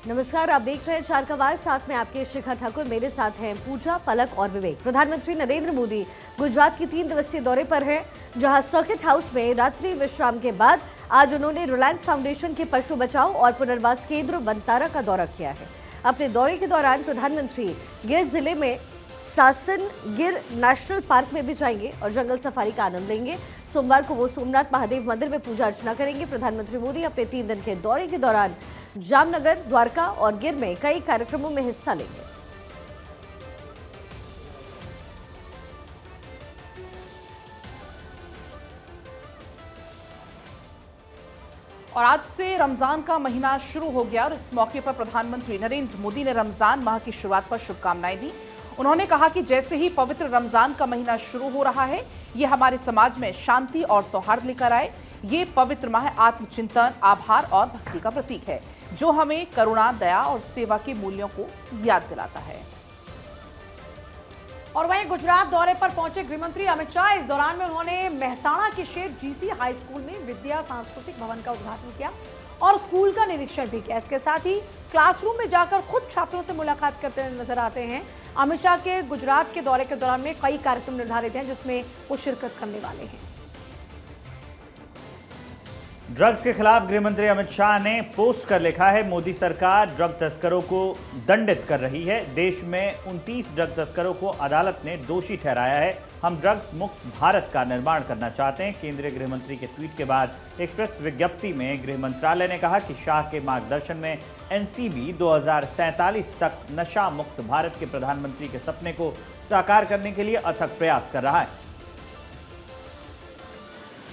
नमस्कार, आप देख रहे हैं चार का वार। साथ में आपके शिखा ठाकुर, मेरे साथ हैं पूजा, पलक और विवेक। प्रधानमंत्री नरेंद्र मोदी गुजरात की 3 दिवसीय दौरे पर हैं, जहां सर्किट हाउस में रात्रि विश्राम के बाद आज उन्होंने रिलायंस फाउंडेशन के पशु बचाओ और पुनर्वास केंद्र वनतारा का दौरा किया है। अपने दौरे के दौरान प्रधानमंत्री गिर जिले में सासन गिर नेशनल पार्क में भी जाएंगे और जंगल सफारी का आनंद लेंगे। सोमवार को वो सोमनाथ महादेव मंदिर में पूजा अर्चना करेंगे। प्रधानमंत्री मोदी अपने 3 दिन के दौरे के दौरान जामनगर, द्वारका और गिर में कई कार्यक्रमों में हिस्सा लेंगे। और आज से रमजान का महीना शुरू हो गया और इस मौके पर प्रधानमंत्री नरेंद्र मोदी ने रमजान माह की शुरुआत पर शुभकामनाएं दी। उन्होंने कहा कि जैसे ही पवित्र रमजान का महीना शुरू हो रहा है, ये हमारे समाज में शांति और सौहार्द लेकर आए। ये पवित्र माह आत्मचिंतन, आभार और भक्ति का प्रतीक है, जो हमें करुणा, दया और सेवा के मूल्यों को याद दिलाता है। और वहीं गुजरात दौरे पर पहुंचे गृहमंत्री अमित शाह। इस दौरान में उन्होंने मेहसाणा के शेठ जीसी हाई स्कूल में विद्या सांस्कृतिक भवन का उद्घाटन किया और स्कूल का निरीक्षण भी किया। इसके साथ ही क्लासरूम में जाकर खुद छात्रों से मुलाकात करते नजर आते हैं। अमित शाह के गुजरात के दौरे के दौरान में कई कार्यक्रम निर्धारित हैं, जिसमें वो शिरकत करने वाले हैं। ड्रग्स के खिलाफ गृहमंत्री अमित शाह ने पोस्ट कर लिखा है, मोदी सरकार ड्रग तस्करों को दंडित कर रही है। देश में 29 ड्रग तस्करों को अदालत ने दोषी ठहराया है। हम ड्रग्स मुक्त भारत का निर्माण करना चाहते हैं। केंद्रीय गृहमंत्री के ट्वीट के बाद एक प्रेस विज्ञप्ति में गृह मंत्रालय ने कहा कि शाह के मार्गदर्शन में एनसीबी 2047 तक नशा मुक्त भारत के प्रधानमंत्री के सपने को साकार करने के लिए अथक प्रयास कर रहा है।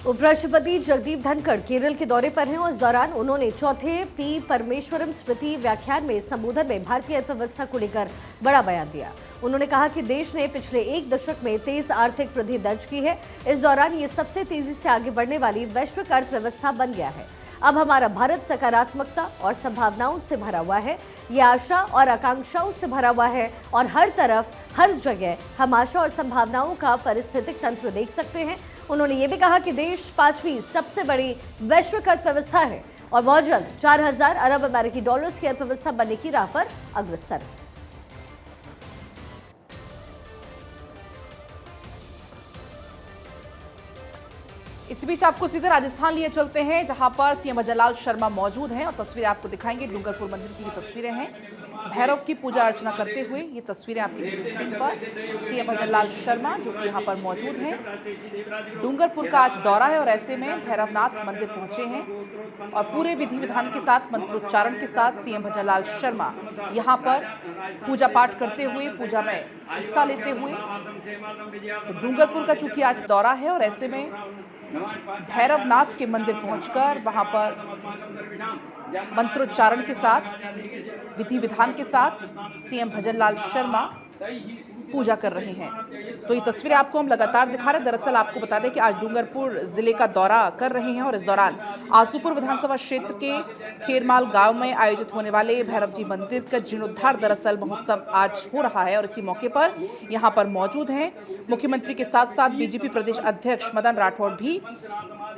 उपराष्ट्रपति जगदीप धनखड़ केरल के दौरे पर हैं और इस दौरान उन्होंने चौथे पी परमेश्वरम स्मृति व्याख्यान में संबोधन में भारतीय अर्थव्यवस्था को लेकर बड़ा बयान दिया। उन्होंने कहा कि देश ने पिछले 1 दशक में तेज आर्थिक वृद्धि दर्ज की है। इस दौरान ये सबसे तेजी से आगे बढ़ने वाली वैश्विक अर्थव्यवस्था बन गया है। अब हमारा भारत सकारात्मकता और संभावनाओं से भरा हुआ है। ये आशा और आकांक्षाओं से भरा हुआ है और हर तरफ, हर जगह हम आशा और संभावनाओं का पारिस्थितिक तंत्र देख सकते हैं। उन्होंने ये भी कहा कि देश 5वीं सबसे बड़ी वैश्विक अर्थव्यवस्था है और बहुत जल्द 4000 अरब अमेरिकी डॉलर्स की अर्थव्यवस्था बनने की राह पर अग्रसर है। इसी बीच आपको सीधे राजस्थान लिए चलते हैं, जहां पर सीएम भजनलाल शर्मा मौजूद हैं और तस्वीरें आपको दिखाएंगे। डूंगरपुर मंदिर की ये तस्वीरें हैं, भैरव की पूजा अर्चना करते हुए। ये तस्वीरें आपकी टीवी स्क्रीन पर सीएम भजनलाल शर्मा जो कि यहाँ पर मौजूद हैं। डूंगरपुर का आज दौरा है और ऐसे में भैरवनाथ मंदिर पहुंचे हैं और पूरे विधि विधान के साथ, मंत्रोच्चारण के साथ सीएम भजनलाल शर्मा यहाँ पर पूजा पाठ करते हुए, पूजा में हिस्सा लेते हुए। तो डूंगरपुर का चूंकि आज दौरा है और ऐसे में भैरवनाथ के मंदिर पहुंचकर वहां पर मंत्रोच्चारण के साथ, विधि विधान के साथ सीएम भजनलाल शर्मा पूजा कर रहे हैं। तो ये तस्वीरें आपको हम लगातार दिखा रहे हैं। दरअसल आपको बता दें कि आज डूंगरपुर जिले का दौरा कर रहे हैं और इस दौरान आसूपुर विधानसभा क्षेत्र के खेरमाल गांव में आयोजित होने वाले भैरव जी मंदिर का जीर्णोद्धार दरअसल महोत्सव आज हो रहा है और इसी मौके पर यहाँ पर मौजूद हैं मुख्यमंत्री के साथ साथ बीजेपी प्रदेश अध्यक्ष मदन राठौड़ भी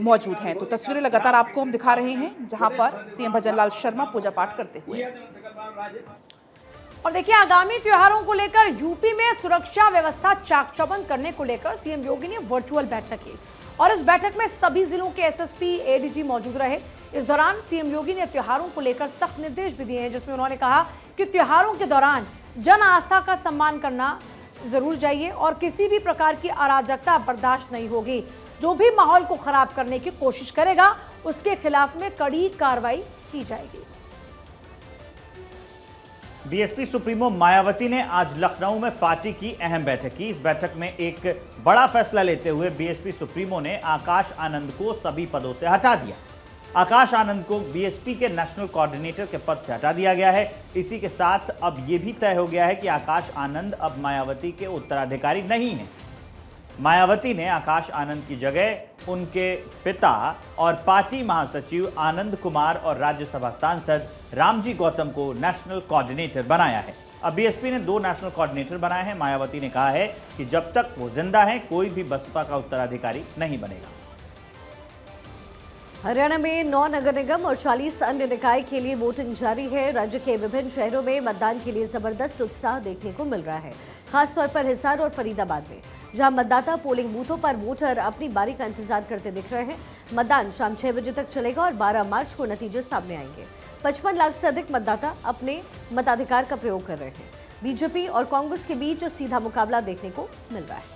मौजूद हैं। तो तस्वीरें लगातार आपको हम दिखा रहे हैं, जहां पर सीएम भजनलाल शर्मा पूजा पाठ करते हुए। और देखिए, आगामी त्योहारों को लेकर यूपी में सुरक्षा व्यवस्था चाक चौबंद करने को लेकर सीएम योगी ने वर्चुअल बैठक की और इस बैठक में सभी जिलों के एसएसपी, एडीजी मौजूद रहे। इस दौरान सीएम योगी ने त्योहारों को लेकर सख्त निर्देश भी दिए हैं, जिसमें उन्होंने कहा कि त्योहारों के दौरान जन आस्था का सम्मान करना जरूर चाहिए और किसी भी प्रकार की अराजकता बर्दाश्त नहीं होगी। जो भी माहौल को खराब करने की कोशिश करेगा, उसके खिलाफ में कड़ी कार्रवाई की जाएगी। बीएसपी सुप्रीमो मायावती ने आज लखनऊ में पार्टी की अहम बैठक की। इस बैठक में एक बड़ा फैसला लेते हुए बीएसपी सुप्रीमो ने आकाश आनंद को सभी पदों से हटा दिया। आकाश आनंद को बीएसपी के नेशनल कोऑर्डिनेटर के पद से हटा दिया गया है। इसी के साथ अब यह भी तय हो गया है कि आकाश आनंद अब मायावती के उत्तराधिकारी नहीं हैं। मायावती ने आकाश आनंद की जगह उनके पिता और पार्टी महासचिव आनंद कुमार और राज्यसभा सांसद रामजी गौतम को नेशनल कोऑर्डिनेटर बनाया है। अब बीएसपी ने 2 नेशनल कोऑर्डिनेटर बनाए हैं। मायावती ने कहा है कि जब तक वो जिंदा हैं, कोई भी बसपा का उत्तराधिकारी नहीं बनेगा। हरियाणा में 9 नगर निगम और 40 अन्य निकाय के लिए वोटिंग जारी है। राज्य के विभिन्न शहरों में मतदान के लिए जबरदस्त उत्साह देखने को मिल रहा है, खासतौर पर हिसार और फरीदाबाद में, जहां मतदाता पोलिंग बूथों पर वोटर अपनी बारी का इंतजार करते दिख रहे हैं। मतदान शाम 6 बजे तक चलेगा और 12 मार्च को नतीजे सामने आएंगे। 55 लाख से अधिक मतदाता अपने मताधिकार का प्रयोग कर रहे हैं। बीजेपी और कांग्रेस के बीच सीधा मुकाबला देखने को मिल रहा है।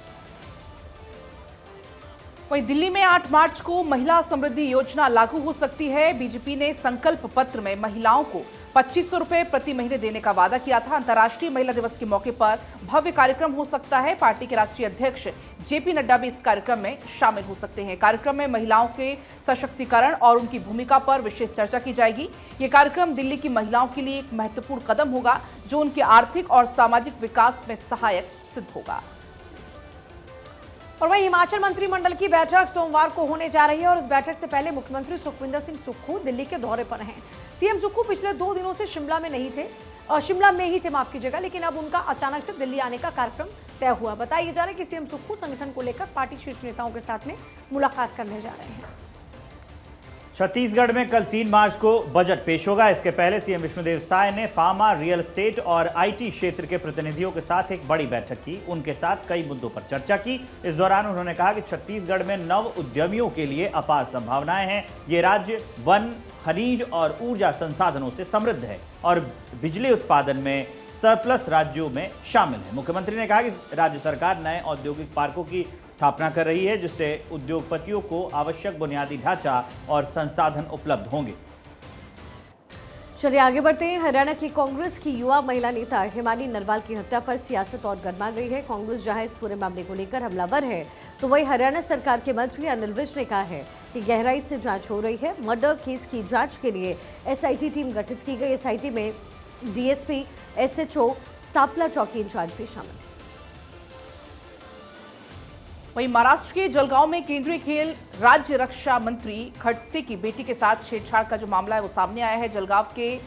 वहीं दिल्ली में 8 मार्च को महिला समृद्धि योजना लागू हो सकती है। बीजेपी ने संकल्प पत्र में महिलाओं को 2500 रुपए प्रति महीने देने का वादा किया था। अंतर्राष्ट्रीय महिला दिवस के मौके पर भव्य कार्यक्रम हो सकता है। पार्टी के राष्ट्रीय अध्यक्ष जेपी नड्डा भी इस कार्यक्रम में शामिल हो सकते हैं। कार्यक्रम में महिलाओं के सशक्तिकरण और उनकी भूमिका पर विशेष चर्चा की जाएगी। ये कार्यक्रम दिल्ली की महिलाओं के लिए एक महत्वपूर्ण कदम होगा, जो उनके आर्थिक और सामाजिक विकास में सहायक सिद्ध होगा। और वहीं हिमाचल मंत्रिमंडल की बैठक सोमवार को होने जा रही है और इस बैठक से पहले मुख्यमंत्री सुखविंदर सिंह सुक्खू दिल्ली के दौरे पर हैं। सीएम सुक्खू पिछले 2 दिनों से शिमला में ही थे, माफ कीजिएगा, लेकिन अब उनका अचानक से दिल्ली आने का कार्यक्रम तय हुआ। बताया जा रहा है कि सीएम सुक्खू संगठन को लेकर पार्टी शीर्ष नेताओं के साथ में मुलाकात करने जा रहे हैं। छत्तीसगढ़ में कल 3 मार्च को बजट पेश होगा। इसके पहले सीएम विष्णुदेव साय ने फार्मा, रियल एस्टेट और आईटी क्षेत्र के प्रतिनिधियों के साथ एक बड़ी बैठक की। उनके साथ कई मुद्दों पर चर्चा की। इस दौरान उन्होंने कहा कि छत्तीसगढ़ में नव उद्यमियों के लिए अपार संभावनाएं हैं। ये राज्य वन, खनिज और ऊर्जा संसाधनों से समृद्ध है और बिजली उत्पादन में सरप्लस राज्यों में शामिल है। मुख्यमंत्री ने कहा कि राज्य सरकार नए औद्योगिक पार्कों की स्थापना कर रही है, जिससे उद्योगपतियों को आवश्यक बुनियादी ढांचा और संसाधन उपलब्ध होंगे। चलिए आगे बढ़ते हैं। हरियाणा की कांग्रेस की युवा महिला नेता हिमानी नरवाल की हत्या पर सियासत और गर्मा गई है। कांग्रेस जहां इस पूरे मामले को लेकर हमलावर है, तो वही हरियाणा सरकार के मंत्री अनिल विज ने कहा है कि गहराई से जांच हो रही है। मर्डर केस की जांच के लिए एसआईटी टीम गठित की गई। एसआईटी में डीएसपी, एसएचओ, सापला चौकी इंचार्ज भी शामिल है। वहीं महाराष्ट्र के जलगांव में केंद्रीय खेल राज्य रक्षा मंत्री खड़से की बेटी के साथ छेड़छाड़ का जो मामला है वो सामने आया है। जलगांव के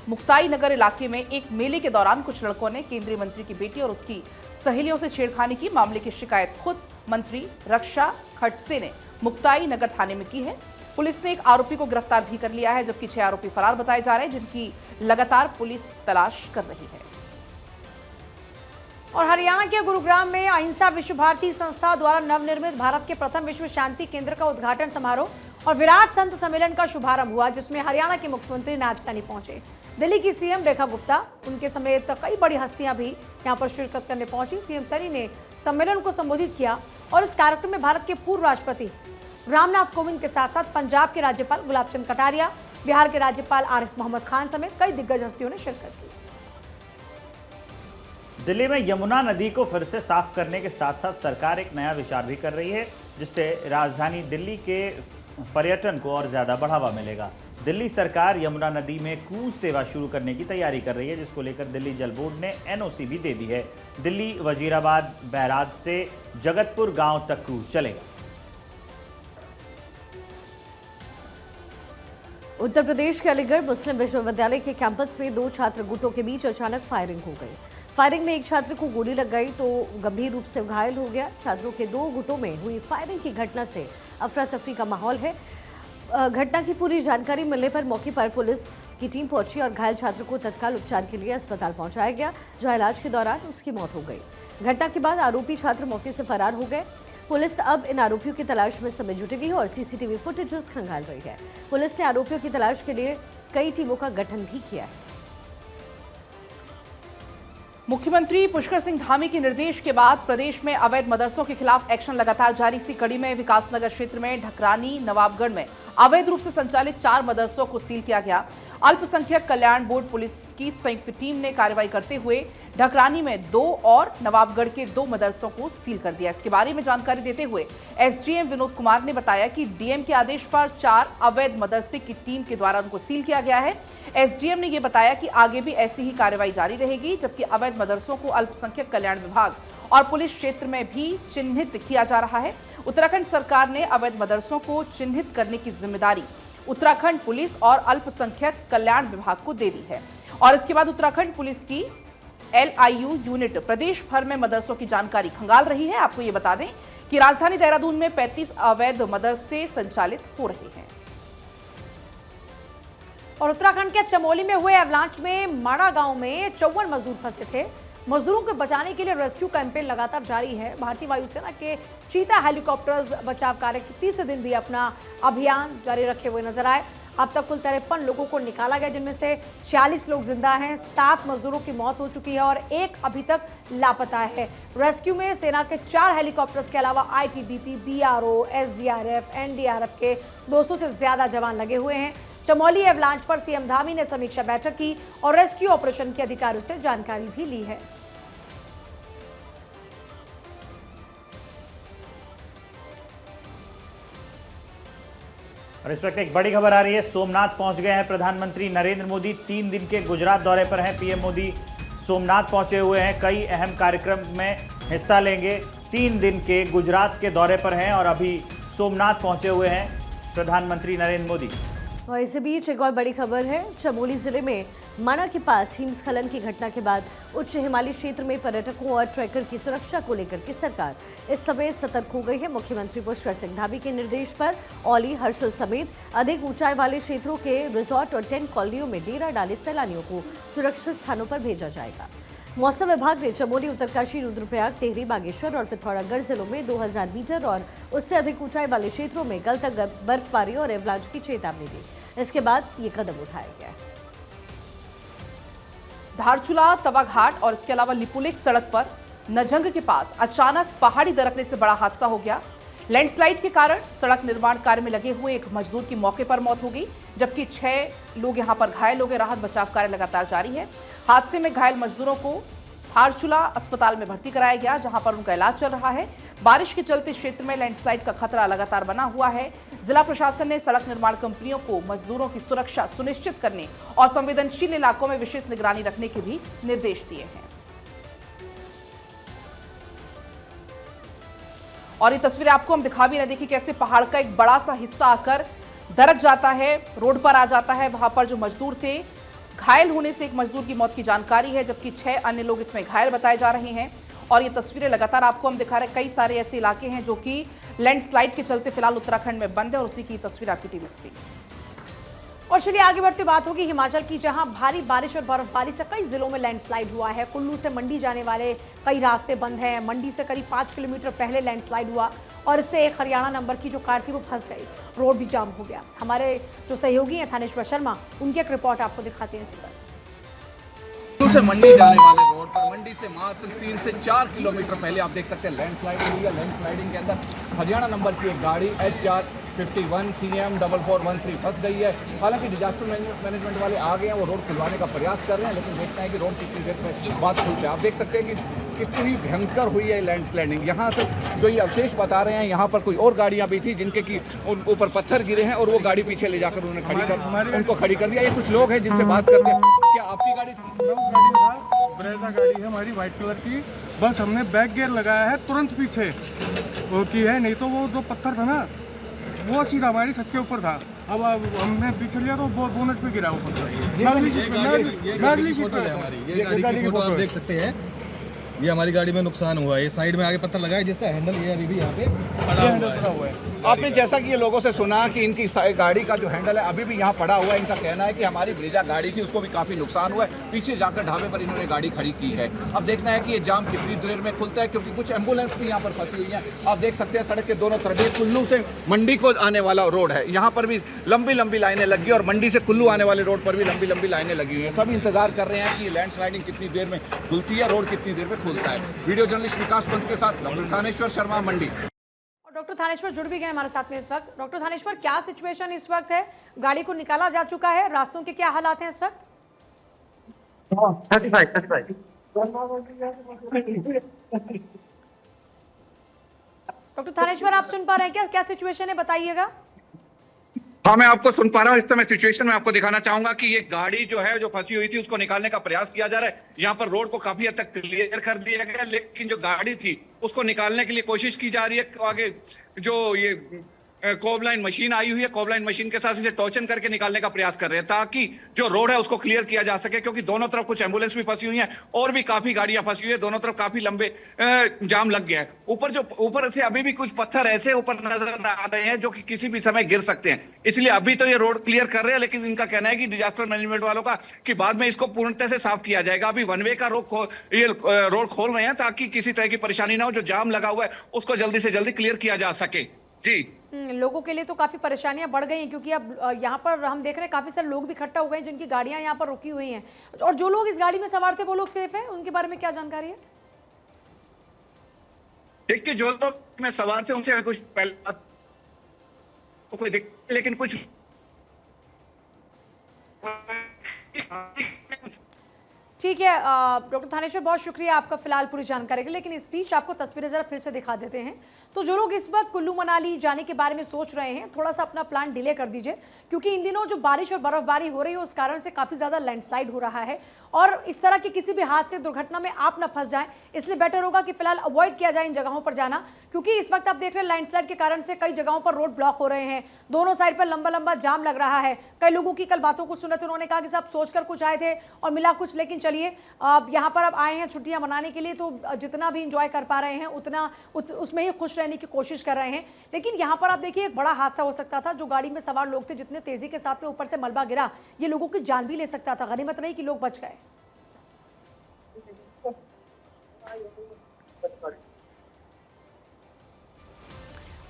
मुक्ताई नगर इलाके में एक मेले के दौरान कुछ लड़कों ने केंद्रीय मंत्री की बेटी और उसकी सहेलियों से छेड़खानी की। मामले की शिकायत खुद मंत्री रक्षा खड़से ने मुक्ताई नगर थाने में की है। पुलिस ने एक आरोपी को गिरफ्तार भी कर लिया है, जबकि 6 आरोपी फरार बताए जा रहे हैं, जिनकी लगातार पुलिस तलाश कर रही है। और हरियाणा के गुरुग्राम में अहिंसा विश्व भारती संस्था द्वारा नवनिर्मित भारत के प्रथम विश्व शांति केंद्र का उद्घाटन समारोह और विराट संत सम्मेलन का शुभारंभ हुआ, जिसमें हरियाणा के मुख्यमंत्री नायब सैनी पहुंचे। दिल्ली की सीएम रेखा गुप्ता, उनके समेत कई बड़ी हस्तियां भी यहां पर शिरकत करने पहुंची। सीएम सैनी ने सम्मेलन को संबोधित किया और इस कार्यक्रम में भारत के पूर्व राष्ट्रपति रामनाथ कोविंद के साथ साथ पंजाब के राज्यपाल गुलाब चंद कटारिया, बिहार के राज्यपाल आरिफ मोहम्मद खान समेत कई दिग्गज हस्तियों ने शिरकत की। दिल्ली में यमुना नदी को फिर से साफ करने के साथ साथ सरकार एक नया विचार भी कर रही है, जिससे राजधानी दिल्ली के पर्यटन को और ज्यादा बढ़ावा मिलेगा। दिल्ली सरकार यमुना नदी में क्रूज सेवा शुरू करने की तैयारी कर रही है, जिसको लेकर दिल्ली जल बोर्ड ने एनओसी भी दे दी है। दिल्ली वजीराबाद बैराज से जगतपुर गांव तक क्रूज चलेगा। उत्तर प्रदेश के अलीगढ़ मुस्लिम विश्वविद्यालय के कैंपस में 2 छात्र गुटों के बीच अचानक फायरिंग हो गई। फायरिंग में एक छात्र को गोली लग गई तो गंभीर रूप से घायल हो गया। छात्रों के 2 गुटों में हुई फायरिंग की घटना से अफरा तफरी का माहौल है। घटना की पूरी जानकारी मिलने पर मौके पर पुलिस की टीम पहुंची और घायल छात्र को तत्काल उपचार के लिए अस्पताल पहुंचाया गया, जहां इलाज के दौरान उसकी मौत हो गई। घटना के बाद आरोपी छात्र मौके से फरार हो गए। पुलिस अब इन आरोपियों की तलाश में समय जुटेगी है और सीसीटीवी फुटेजेस खंगाल रही है। पुलिस ने आरोपियों की तलाश के लिए कई टीमों का गठन भी किया है। मुख्यमंत्री पुष्कर सिंह धामी के निर्देश के बाद प्रदेश में अवैध मदरसों के खिलाफ एक्शन लगातार जारी। इसी कड़ी में विकासनगर क्षेत्र में ढकरानी, नवाबगढ़ में अवैध रूप से संचालित 4 मदरसों को सील किया गया। अल्पसंख्यक कल्याण बोर्ड पुलिस की संयुक्त टीम ने कार्रवाई करते हुए ढकरानी में 2 और नवाबगढ़ के 2 मदरसों को सील कर दिया। इसके बारे में जानकारी देते हुए एसडीएम विनोद कुमार ने बताया कि डीएम के आदेश पर 4 अवैध मदरसे की टीम के द्वारा उनको सील किया गया है। एसडीएम ने यह बताया कि आगे भी ऐसी ही कार्रवाई जारी रहेगी, जबकि अवैध मदरसों को अल्पसंख्यक कल्याण विभाग और पुलिस क्षेत्र में भी चिन्हित किया जा रहा है। उत्तराखंड सरकार ने अवैध मदरसों को चिन्हित करने की जिम्मेदारी उत्तराखंड पुलिस और अल्पसंख्यक कल्याण विभाग को दे दी है और इसके बाद उत्तराखंड पुलिस की LIU यूनिट प्रदेश भर में मदरसों की जानकारी खंगाल रही है। आपको ये बता दें कि राजधानी देहरादून में 35 अवैध मदरसे संचालित हो रहे हैं। और उत्तराखंड के चमोली में हुए एवलांच में माड़ा गांव में 54 मजदूर फंसे थे। मजदूरों को बचाने के लिए रेस्क्यू कैंपेन लगातार जारी है। भारतीय वायुसेना के चीता हेलीकॉप्टर्स बचाव कार्य के तीसरे दिन भी अपना अभियान जारी रखे हुए नजर आए। अब तक कुल 53 लोगों को निकाला गया, जिनमें से 46 लोग जिंदा हैं, 7 मजदूरों की मौत हो चुकी है और 1 अभी तक लापता है। रेस्क्यू में सेना के 4 हेलीकॉप्टर्स के अलावा आईटीबीपी, बीआरओ, एसडीआरएफ, एनडीआरएफ के 200 से ज्यादा जवान लगे हुए हैं। चमोली एवलांच पर सीएम धामी ने समीक्षा बैठक की और रेस्क्यू ऑपरेशन के अधिकारियों से जानकारी भी ली है। और इस वक्त एक बड़ी खबर आ रही है। सोमनाथ पहुंच गए हैं प्रधानमंत्री नरेंद्र मोदी। 3 दिन के गुजरात दौरे पर हैं पीएम मोदी। सोमनाथ पहुंचे हुए हैं, कई अहम कार्यक्रम में हिस्सा लेंगे। 3 दिन के गुजरात के दौरे पर हैं और अभी सोमनाथ पहुंचे हुए हैं प्रधानमंत्री नरेंद्र मोदी। और इसी बीच एक और बड़ी खबर है। चमोली जिले में माणा के पास हिमस्खलन की घटना के बाद उच्च हिमालयी क्षेत्र में पर्यटकों और ट्रैकर की सुरक्षा को लेकर के सरकार इस समय सतर्क हो गई है। मुख्यमंत्री पुष्कर सिंह धामी के निर्देश पर औली, हर्षल समेत अधिक ऊंचाई वाले क्षेत्रों के रिजॉर्ट और टेंट कॉलोनियों में डेरा डाले सैलानियों को सुरक्षित स्थानों पर भेजा जाएगा। मौसम विभाग ने चमोली, उत्तरकाशी, रुद्रप्रयाग, टिहरी, बागेश्वर और पिथौरागढ़ जिलों में 2000 मीटर और उससे अधिक ऊंचाई वाले क्षेत्रों में कल तक बर्फबारी और एवलांच की चेतावनी दी। इसके बाद ये कदम उठाया गया है। धारचूला, तवाघाट और इसके अलावा लिपुलेख सड़क पर नजंग के पास अचानक पहाड़ी दरकने से बड़ा हादसा हो गया। लैंडस्लाइड के कारण सड़क निर्माण कार्य में लगे हुए एक मजदूर की मौके पर मौत हो गई, जबकि 6 लोग यहां पर घायल हो गए। राहत बचाव कार्य लगातार जारी है। हादसे में घायल मजदूरों को धारचूला अस्पताल में भर्ती कराया गया, जहां पर उनका इलाज चल रहा है। बारिश के चलते क्षेत्र में लैंडस्लाइड का खतरा लगातार बना हुआ है। जिला प्रशासन ने सड़क निर्माण कंपनियों को मजदूरों की सुरक्षा सुनिश्चित करने और संवेदनशील इलाकों में विशेष निगरानी रखने के भी निर्देश दिए हैं। और ये तस्वीरें आपको हम दिखा भी रहे, देखिए कैसे पहाड़ का एक बड़ा सा हिस्सा आकर दरक जाता है, रोड पर आ जाता है। वहां पर जो मजदूर थे, घायल होने से एक मजदूर की मौत की जानकारी है, जबकि 6 अन्य लोग इसमें घायल बताए जा रहे हैं। और ये तस्वीरें लगातार आपको हम दिखा रहे हैं। कई सारे ऐसे इलाके हैं जो कि लैंडस्लाइड के चलते फिलहाल उत्तराखंड में बंद है और उसी की तस्वीर आपकी टीवी स्क्रीन। और चलिए आगे बढ़ते बात होगी हिमाचल की, जहां भारी बारिश और बर्फबारी से कई जिलों में लैंडस्लाइड हुआ है। कुल्लू से मंडी जाने वाले कई रास्ते बंद हैं। मंडी से करीब 5 किलोमीटर पहले लैंडस्लाइड हुआ और इससे एक हरियाणा नंबर की जो कार थी वो फंस गई, रोड भी जाम हो गया। हमारे जो सहयोगी हैं थानेश्वर शर्मा, उनकी एक रिपोर्ट आपको दिखाते हैं इसी पर। कुल्लू से मंडी जाने वाले रोड पर मंडी से मात्र 3 से 4 किलोमीटर पहले आप देख सकते हैं लैंडस्लाइडिंग हुई है। लैंडस्लाइडिंग के अंदर हरियाणा नंबर की एक गाड़ी HR 51 CM 4413 फंस गई है। हालांकि डिजास्टर मैनेजमेंट वाले आ गए हैं, वो रोड खुलवाने का प्रयास कर रहे हैं, लेकिन देखते हैं कि रोड कितनी देर में बात खुलती है। आप देख सकते हैं कि कितनी भयंकर हुई है लैंडस्लाइडिंग। यहाँ से जो ये अवशेष बता रहे हैं, यहाँ पर कोई और गाड़ियाँ भी थी जिनके की ऊपर पत्थर गिरे हैं और वो गाड़ी पीछे ले जाकर उन्होंने उनको खड़ी कर दिया। ये कुछ लोग हैं जिनसे बात करते हैं। क्या आपकी गाड़ी थी? ब्रेजा गाड़ी है हमारी वाइट कलर की, बस हमने बैक गियर लगाया है तुरंत पीछे वो की है, नहीं तो वो जो पत्थर था ना वो सीधा हमारी छत के ऊपर था। अब हमने पीछे लिया तो वो बोनट पे गिरा वो पत्थर। ये गाड़ी की फोटो है हमारी, ये गाड़ी की फोटो आप देख सकते हैं। ये हमारी गाड़ी में नुकसान हुआ है। ये साइड में आगे पत्थर लगा है जिसका हैंडल ये अभी भी यहाँ पे पड़ा हुआ है। आपने जैसा कि ये लोगों से सुना कि इनकी गाड़ी का जो हैंडल है अभी भी यहाँ पड़ा हुआ है। इनका कहना है कि हमारी ब्रेजा गाड़ी थी, उसको भी काफ़ी नुकसान हुआ है। पीछे जाकर ढाबे पर इन्होंने गाड़ी खड़ी की है। अब देखना है कि ये जाम कितनी देर में खुलता है, क्योंकि कुछ एम्बुलेंस भी यहाँ पर फंसी हुई है। आप देख सकते हैं सड़क के दोनों तरफ ये कुल्लू से मंडी को आने वाला रोड है, यहाँ पर भी लंबी लंबी लाइनें लगी और मंडी से कुल्लू आने वाले रोड पर भी लंबी लंबी लाइनें लगी हुई हैं। सब इंतजार कर रहे हैं कि ये लैंडस्लाइडिंग कितनी देर में खुलती है, रोड कितनी देर में खुलता है। वीडियो जर्नलिस्ट विकास पंत के साथ डॉक्टर थानेश्वर शर्मा, मंडी। और डॉक्टर थानेश्वर जुड़ भी गए हमारे साथ में इस वक्त। डॉक्टर थानेश्वर, क्या सिचुएशन इस वक्त है? गाड़ी को निकाला जा चुका है, रास्तों के क्या हालात हैं इस वक्त? 35 डॉक्टर थानेश्वर, आप सुन पा रहे हैं क्या? क्या सिचुएशन है, बताइएगा। हाँ, मैं आपको सुन पा रहा हूँ। इस समय सिचुएशन में आपको दिखाना चाहूंगा कि ये गाड़ी जो है जो फंसी हुई थी उसको निकालने का प्रयास किया जा रहा है। यहाँ पर रोड को काफी हद तक क्लियर कर दिया गया, लेकिन जो गाड़ी थी उसको निकालने के लिए कोशिश की जा रही है। आगे जो ये कोबलाइन मशीन आई हुई है, कोबलाइन मशीन के साथ इसे टोचन करके निकालने का प्रयास कर रहे हैं ताकि जो रोड है उसको क्लियर किया जा सके, क्योंकि दोनों तरफ कुछ एम्बुलेंस भी फंसी हुई हैं और भी काफी गाड़ियां फंसी हुई है, दोनों तरफ काफी लंबे जाम लग गया है। ऊपर से अभी भी कुछ पत्थर ऐसे ऊपर नजर आ रहे हैं जो कि किसी भी समय गिर सकते हैं, इसलिए अभी तो ये रोड क्लियर कर रहे हैं, लेकिन इनका कहना है कि डिजास्टर मैनेजमेंट वालों का कि बाद में इसको पूर्णतः से साफ किया जाएगा। अभी वन वे का ये रोड खोल रहे हैं ताकि किसी तरह की परेशानी ना हो, जो जाम लगा हुआ है उसको जल्दी से जल्दी क्लियर किया जा सके। जी लोगों के लिए तो काफी परेशानियां बढ़ गई हैं, क्योंकि अब यहाँ पर हम देख रहे हैं काफी सारे लोग भी इकट्ठा हो गए हैं जिनकी गाड़ियां यहाँ पर रुकी हुई हैं, और जो लोग इस गाड़ी में सवार थे वो लोग सेफ हैं, उनके बारे में क्या जानकारी है? देखिए, जो लोग में सवार थे उनसे कुछ पहले तो कोई दिक्कत, लेकिन कुछ ठीक है डॉक्टर थानेश्वर, बहुत शुक्रिया आपका फिलहाल पूरी जानकारी के लिए। लेकिन इस बीच आपको तस्वीरें जरा फिर से दिखा देते हैं। तो जो लोग इस वक्त कुल्लू मनाली जाने के बारे में सोच रहे हैं, थोड़ा सा अपना प्लान डिले कर दीजिए, क्योंकि इन दिनों जो बारिश और बर्फबारी हो रही है उस कारण से काफ़ी ज़्यादा लैंडस्लाइड हो रहा है, और इस तरह की किसी भी हादसे दुर्घटना में आप ना फंस जाएं, इसलिए बेटर होगा कि फिलहाल अवॉइड किया जाए इन जगहों पर जाना, क्योंकि इस वक्त आप देख रहे हैं लैंडस्लाइड के कारण से कई जगहों पर रोड ब्लॉक हो रहे हैं, दोनों साइड पर लंबा लंबा जाम लग रहा है। कई लोगों की कल बातों को सुने तो उन्होंने कहा कि साहब सोचकर कुछ आए थे और मिला कुछ, लेकिन चलिए यहाँ पर अब आए हैं छुट्टियां मनाने के लिए, तो जितना भी इंजॉय कर पा रहे हैं उतना उसमें ही खुश रहने की कोशिश कर रहे हैं। लेकिन यहाँ पर आप देखिए एक बड़ा हादसा हो सकता था। जो गाड़ी में सवार लोग थे, जितने तेजी के साथ में ऊपर से मलबा गिरा, ये लोगों की जान भी ले सकता था। गनीमत नहीं कि लोग बच गए।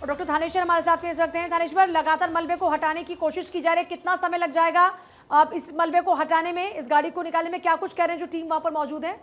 और डॉक्टर थानेश्वर हमारे साथ में सकते हैं। थानेश्वर, लगातार मलबे को हटाने की कोशिश की जा रही है, कितना समय लग जाएगा अब इस मलबे को हटाने में, इस गाड़ी को निकालने में? क्या कुछ कह रहे हैं जो टीम वहां पर मौजूद है?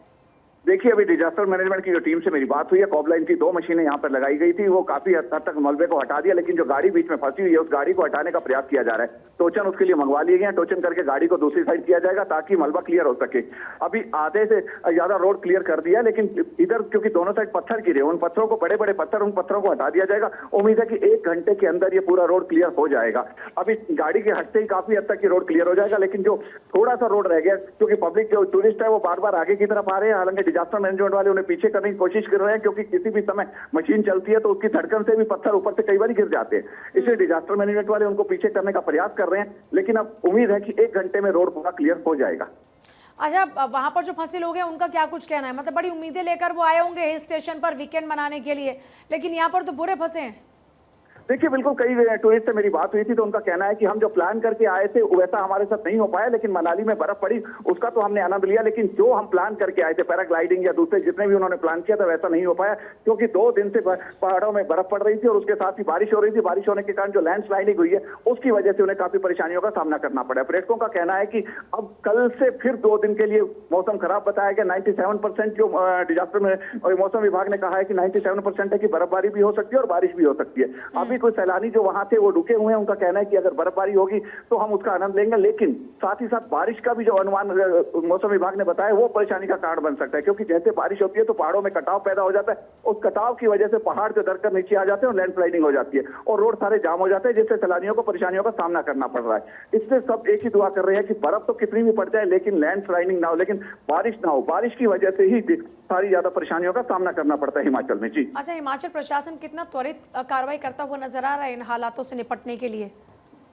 देखिए, अभी डिजास्टर मैनेजमेंट की जो टीम से मेरी बात हुई है, कॉबलाइन की 2 मशीनें यहाँ पर लगाई गई थी, वो काफी हद तक मलबे को हटा दिया, लेकिन जो गाड़ी बीच में फंसी हुई है उस गाड़ी को हटाने का प्रयास किया जा रहा है। टोचन उसके लिए मंगवा लिए गए हैं, टोचन करके गाड़ी को दूसरी साइड किया जाएगा ताकि मलबा क्लियर हो सके। अभी आधे से ज्यादा रोड क्लियर कर दिया है, लेकिन इधर क्योंकि दोनों साइड पत्थर गिरे, उन पत्थरों को, बड़े बड़े पत्थर, उन पत्थरों को हटा दिया जाएगा। उम्मीद है कि 1 घंटे के अंदर ये पूरा रोड क्लियर हो जाएगा। अभी गाड़ी के हटते ही काफी हद तक ये रोड क्लियर हो जाएगा, लेकिन जो थोड़ा सा रोड रह गया, क्योंकि पब्लिक जो टूरिस्ट है वो बार बार आगे की तरफ आ रहे हैं, हालांकि डिजास्टर मैनेजमेंट वाले उन्हें पीछे करने की कोशिश कर रहे हैं, क्योंकि किसी भी समय मशीन चलती है तो उसकी धड़कन से भी पत्थर ऊपर से कई बार गिर जाते हैं, इसलिए डिजास्टर मैनेजमेंट वाले उनको पीछे करने का प्रयास कर रहे हैं। लेकिन अब उम्मीद है कि 1 घंटे में रोड पूरा क्लियर हो जाएगा। अच्छा, वहां पर जो फंसे लोग हैं उनका क्या कुछ कहना है? मतलब बड़ी उम्मीदें लेकर वो आए होंगे हिल स्टेशन पर वीकेंड मनाने के लिए, लेकिन यहाँ पर तो बुरे फंसे हैं। देखिए, बिल्कुल कई टूरिस्ट से मेरी बात हुई थी तो उनका कहना है कि हम जो प्लान करके आए थे वैसा हमारे साथ नहीं हो पाया, लेकिन मनाली में बर्फ पड़ी उसका तो हमने आनंद लिया, लेकिन जो हम प्लान करके आए थे पैराग्लाइडिंग या दूसरे जितने भी उन्होंने प्लान किया था वैसा नहीं हो पाया, क्योंकि 2 दिन से पहाड़ों में बर्फ पड़ रही थी और उसके साथ ही बारिश हो रही थी। बारिश होने के कारण जो लैंडस्लाइडिंग हुई है उसकी वजह से उन्हें काफी परेशानियों का सामना करना पड़ा। पर्यटकों का कहना है कि अब कल से फिर 2 दिन के लिए मौसम खराब बताया गया। 97% जो डिजास्टर में मौसम विभाग ने कहा है कि 97% है कि बर्फबारी भी हो सकती है और बारिश भी हो सकती है। अभी कोई सैलानी जो वहां थे वो रुके हुए हैं, उनका कहना है कि अगर बर्फबारी होगी तो हम उसका आनंद लेंगे, लेकिन साथ ही साथ बारिश का भी जो अनुमान मौसम विभाग ने बताया वो परेशानी का कारण बन सकता है, क्योंकि जैसे बारिश होती है तो पहाड़ों में कटाव पैदा हो जाता है, उस कटाव की वजह से पहाड़ से दरकर नीचे आ जाते हैं और लैंडस्लाइडिंग हो जाती है और रोड सारे जाम हो जाते हैं, जिससे सैलानियों को परेशानियों का सामना करना पड़ रहा है। इससे सब एक ही दुआ कर रहे हैं कि बर्फ तो कितनी भी पड़ जाए लेकिन लैंडस्लाइडिंग ना हो, लेकिन बारिश ना हो। बारिश की वजह से ही सारी ज्यादा परेशानियों का सामना करना पड़ता है हिमाचल में। जी अच्छा, हिमाचल प्रशासन कितना त्वरित कार्रवाई करता हुआ नजर आ रहा है इन हालातों से निपटने के लिए?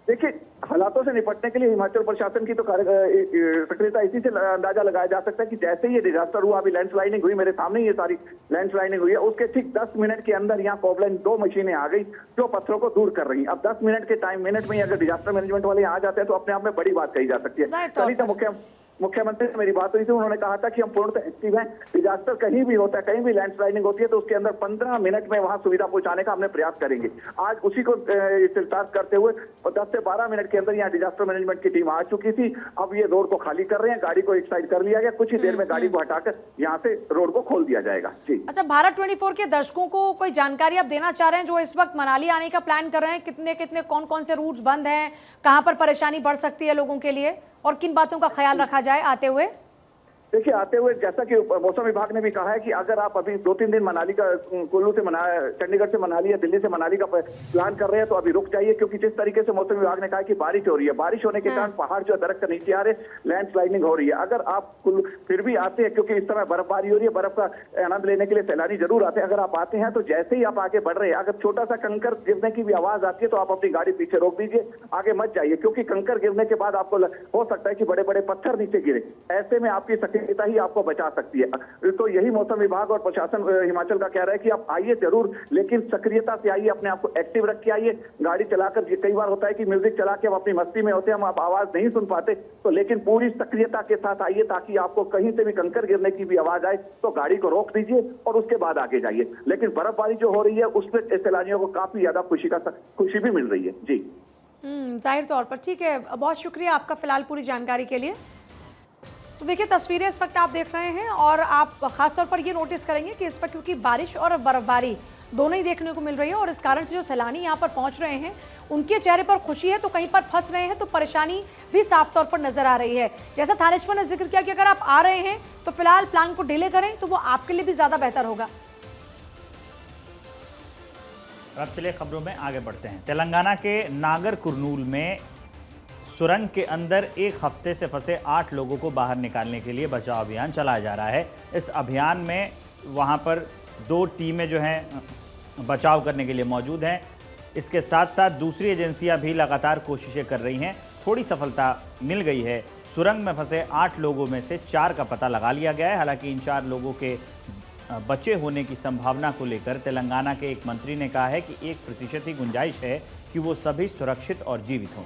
देखिए, हालातों से निपटने के लिए हिमाचल प्रशासन की तो सक्रियता इसी से अंदाजा लगाया जा सकता है कि जैसे ही ये डिजास्टर हुआ, अभी लैंडस्लाइडिंग हुई, मेरे सामने ये सारी लैंडस्लाइडिंग हुई है, उसके ठीक 10 मिनट के अंदर यहाँ कॉबलाइन 2 मशीनें आ गई जो पत्थरों को दूर कर रही हैं। अब 10 मिनट के मिनट में ही अगर डिजास्टर मैनेजमेंट वाले यहाँ आ जाते हैं तो अपने आप में बड़ी बात कही जा सकती है। कल तो मुख्यमंत्री से मेरी बात हुई थी, उन्होंने कहा था कि हम पूर्णतः एक्टिव हैं, डिजास्टर कहीं भी होता है, कहीं भी लैंडस्लाइडिंग होती है तो उसके अंदर 15 मिनट में वहां सुविधा पहुंचाने का हमने प्रयास करेंगे। आज उसी को सिलसार करते हुए 10 से 12 मिनट के अंदर यहाँ डिजास्टर मैनेजमेंट की टीम आ चुकी थी। अब ये रोड को खाली कर रहे हैं, गाड़ी को एक साइड कर लिया गया, कुछ ही देर में गाड़ी को हटाकर यहाँ से रोड को खोल दिया जाएगा। जी अच्छा, भारत 24 के दर्शकों को कोई जानकारी आप देना चाह रहे हैं जो इस वक्त मनाली आने का प्लान कर रहे हैं? कितने कितने कौन कौन से रूट्स बंद हैं, कहाँ पर परेशानी बढ़ सकती है लोगों के लिए और किन बातों का ख्याल रखा जाए आते हुए? देखिए, आते हुए जैसा कि मौसम विभाग ने भी कहा है कि अगर आप अभी 2-3 दिन मनाली का कुल्लू से चंडीगढ़ से मनाली या दिल्ली से मनाली का प्लान कर रहे हैं तो अभी रुक जाइए, क्योंकि जिस तरीके से मौसम विभाग ने कहा कि बारिश हो रही है, बारिश होने के कारण पहाड़ जो दरख्त नीचे आ रहे, लैंडस्लाइडिंग हो रही है। अगर आप फिर भी आते हैं, क्योंकि इस समय बर्फबारी हो रही है, बर्फ का आनंद लेने के लिए सैलानी जरूर आते हैं। अगर आप आते हैं तो जैसे ही आप आगे बढ़ रहे हैं, अगर छोटा सा कंकर गिरने की भी आवाज आती है तो आप अपनी गाड़ी पीछे रोक दीजिए, आगे मत जाइए, क्योंकि कंकर गिरने के बाद आपको हो सकता है कि बड़े बड़े पत्थर नीचे गिरे। ऐसे में आपकी सक्रियता ही आपको बचा सकती है। तो यही मौसम विभाग और प्रशासन हिमाचल का कह रहा है कि आप आइए जरूर, लेकिन सक्रियता से आइए, अपने आप को एक्टिव रख के आइए। गाड़ी चलाकर कई बार होता है कि म्यूजिक चला के हम अपनी मस्ती में होते हैं, हम आप आवाज नहीं सुन पाते, तो लेकिन पूरी सक्रियता के साथ आइए, ताकि आपको कहीं से भी कंकर गिरने की भी आवाज आए तो गाड़ी को रोक दीजिए और उसके बाद आगे जाइए। लेकिन बर्फबारी जो हो रही है उसमें सैलानियों को काफी ज्यादा खुशी भी मिल रही है। जी जाहिर तौर पर ठीक है, बहुत शुक्रिया आपका फिलहाल पूरी जानकारी के लिए। तो देखिए, तस्वीरें इस वक्त आप देख रहे हैं और आप खासतौर पर ये नोटिस करेंगे कि इस वक्त क्योंकि बारिश और बर्फबारी दोनों ही देखने को मिल रही है और इस कारण से जो सैलानी यहाँ पर पहुँच रहे हैं उनके चेहरे पर खुशी है तो कहीं पर फंस रहे हैं तो परेशानी भी साफ तौर पर नजर आ रही है। जैसा थानेश्वर ने जिक्र किया कि अगर आप आ रहे हैं तो फिलहाल प्लान को डिले करें तो वो आपके लिए भी ज़्यादा बेहतर होगा। अब चलिए खबरों में आगे बढ़ते हैं। तेलंगाना के नागर कुरनूल में सुरंग के अंदर एक हफ्ते से फंसे 8 लोगों को बाहर निकालने के लिए बचाव अभियान चलाया जा रहा है। इस अभियान में वहां पर 2 टीमें जो हैं बचाव करने के लिए मौजूद हैं। इसके साथ साथ दूसरी एजेंसियां भी लगातार कोशिशें कर रही हैं। थोड़ी सफलता मिल गई है। सुरंग में फंसे 8 लोगों में से 4 का पता लगा लिया गया है। हालांकि इन 4 लोगों के बचे होने की संभावना को लेकर तेलंगाना के एक मंत्री ने कहा है कि 1% ही गुंजाइश है कि वो सभी सुरक्षित और जीवित हों।